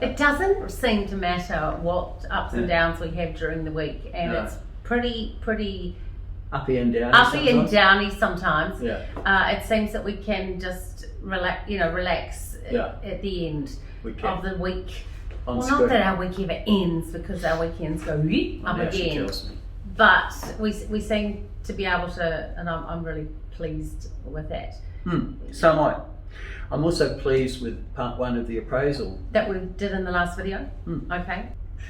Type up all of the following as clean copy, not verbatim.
It doesn't seem to matter what ups and downs we have during the week, and it's pretty uppy and downy sometimes. It seems that we can just relax at the end of the week. Not that our week ever ends, because our weekends go up again. But we seem to be able to, and I'm really pleased with that. So am I. I'm also pleased with part 1 of the appraisal that we did in the last video. Okay.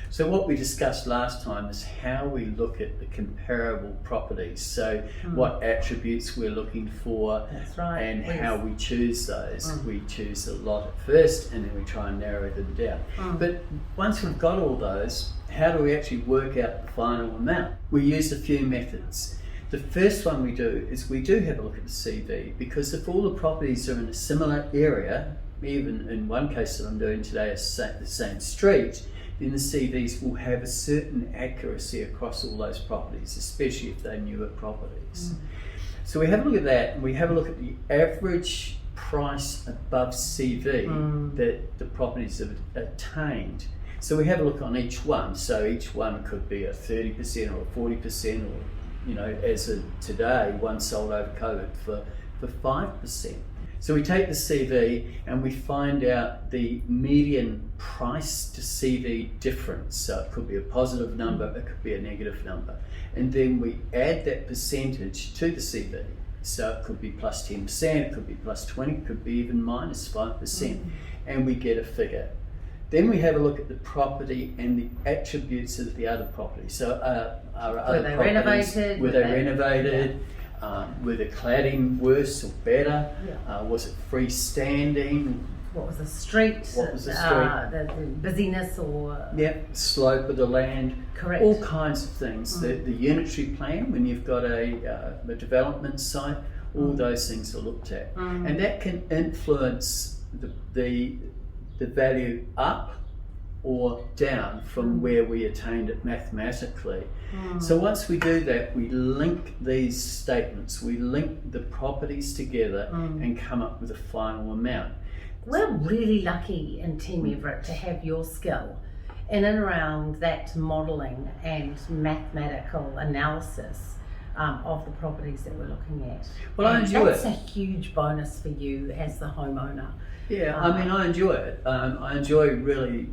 So what we discussed last time is how we look at the comparable properties. So what attributes we're looking for. That's right. And how we choose those. We choose a lot at first, and then we try and narrow them down. But once we've got all those, how do we actually work out the final amount? We use a few methods. The first one we do is we do have a look at the CV, because if all the properties are in a similar area, even in one case that I'm doing today, the same street, then the CVs will have a certain accuracy across all those properties, especially if they're newer properties. So we have a look at that, and we have a look at the average price above CV that the properties have attained. So we have a look on each one. So each one could be a 30% or a 40%, or as of today, one sold over COVID for 5%. So we take the CV and we find out the median price to CV difference. So it could be a positive number, it could be a negative number. And then we add that percentage to the CV. So it could be plus 10%, it could be plus 20, it could be even minus 5%. And we get a figure. Then we have a look at the property and the attributes of the other property. So were they renovated? Were they renovated? Were the cladding worse or better? Was it freestanding? What was the street? What was the street? The busyness or... slope of the land. Correct. All kinds of things. The unitary plan, when you've got a development site, all those things are looked at. And that can influence the value up or down from where we attained it mathematically. So once we do that, we link these statements, we link the properties together and come up with a final amount. We're really lucky in Team Everett to have your skill in and around that modelling and mathematical analysis of the properties that we're looking at. Well, I enjoy it. That's a huge bonus for you as the homeowner. Yeah, I enjoy it. I enjoy really,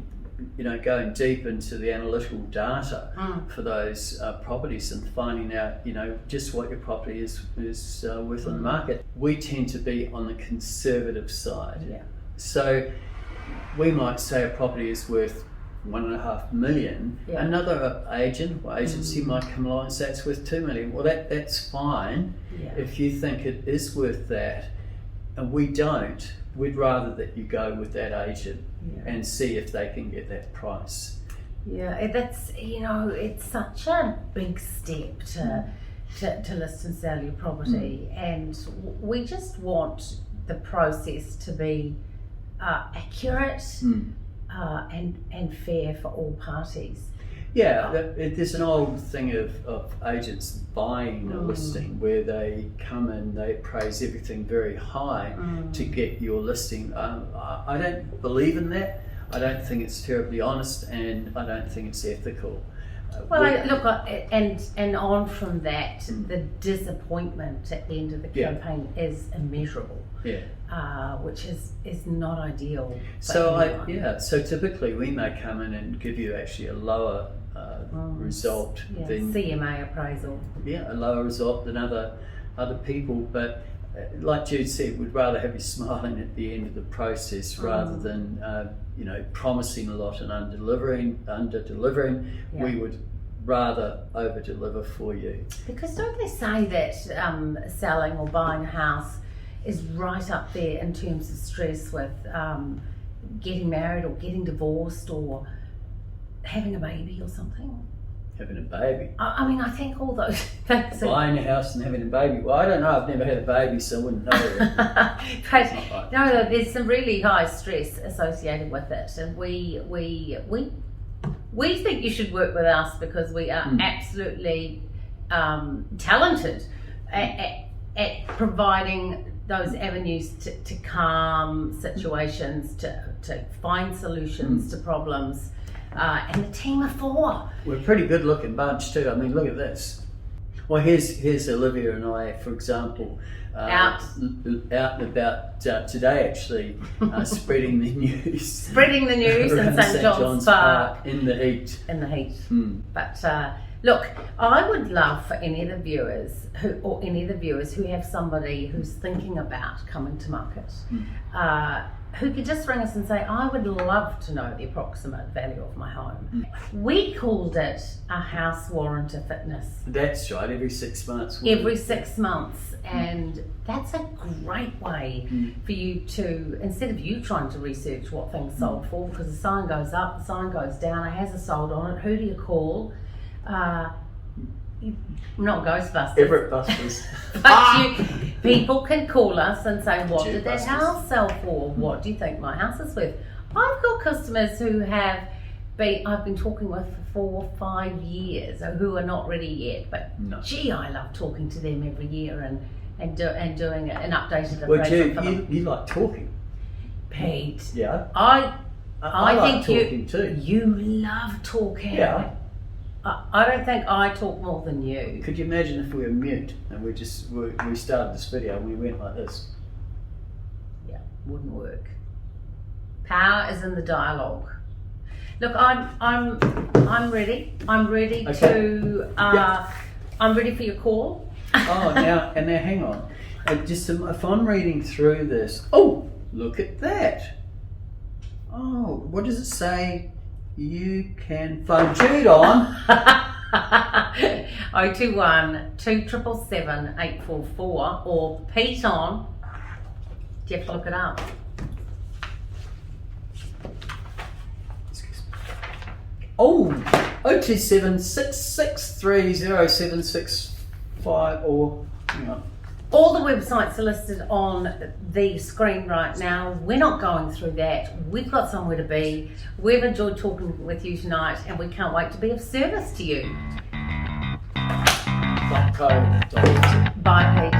going deep into the analytical data for those properties and finding out, just what your property is worth on the market. We tend to be on the conservative side. So we might say a property is worth $1.5 million. Another agent or agency might come along and say it's worth $2 million. Well, that's fine if you think it is worth that, and we don't. We'd rather that you go with that agent and see if they can get that price. That's it's such a big step to list and sell your property, and we just want the process to be accurate and fair for all parties. There's an old thing of agents buying a listing where they come in, they appraise everything very high to get your listing. I don't believe in that. I don't think it's terribly honest, and I don't think it's ethical. And on from that, the disappointment at the end of the campaign is immeasurable. Which is not ideal. So typically we may come in and give you actually a lower result than CMA appraisal. A lower result than other people, but like Jude said, we'd rather have you smiling at the end of the process rather than promising a lot and under-delivering. We would rather over-deliver for you. Because don't they say that selling or buying a house is right up there in terms of stress with getting married or getting divorced or having a baby or something? Having a baby? I think all those things. Buying a house and having a baby. Well, I don't know. I've never had a baby, so I wouldn't know. But no, there's some really high stress associated with it, and we think you should work with us because we are absolutely talented at providing those avenues to calm situations, to find solutions to problems, and the team of 4. We're a pretty good looking bunch too. I mean, look at this. Well, here's Olivia and I, for example, out and about today actually, spreading the news. Spreading the news in St John's Park. In the heat. In the heat. But look, I would love for any of the viewers who have somebody who's thinking about coming to market, who could just ring us and say, I would love to know the approximate value of my home. We called it a house warrant of fitness. That's right, every 6 months. Every 6 months, and that's a great way for you to, instead of you trying to research what things sold for, because the sign goes up, the sign goes down, it has a sold on it, who do you call? Not Ghostbusters. Everett Busters. But people can call us and say, what did that house sell for? What do you think my house is worth? I've got customers who I've been talking with for 4 or 5 years, who are not ready yet, but gee, I love talking to them every year and doing an updated appraisal for them. You like talking. Pete. Yeah. I like think talking too. You love talking. Yeah. I don't think I talk more than you. Could you imagine if we were mute and we started this video and we went like this? Yeah, wouldn't work. Power is in the dialogue. Look, I'm ready. I'm ready to. I'm ready for your call. now hang on. If I'm reading through this, look at that. Oh, what does it say? You can phone Jude on 021 277 844 or Pete on. Do you have to look it up? Excuse me. 027 663 0765 or hang on. All the websites are listed on the screen right now. We're not going through that. We've got somewhere to be. We've enjoyed talking with you tonight and we can't wait to be of service to you. .co.nz. Bye, Pete.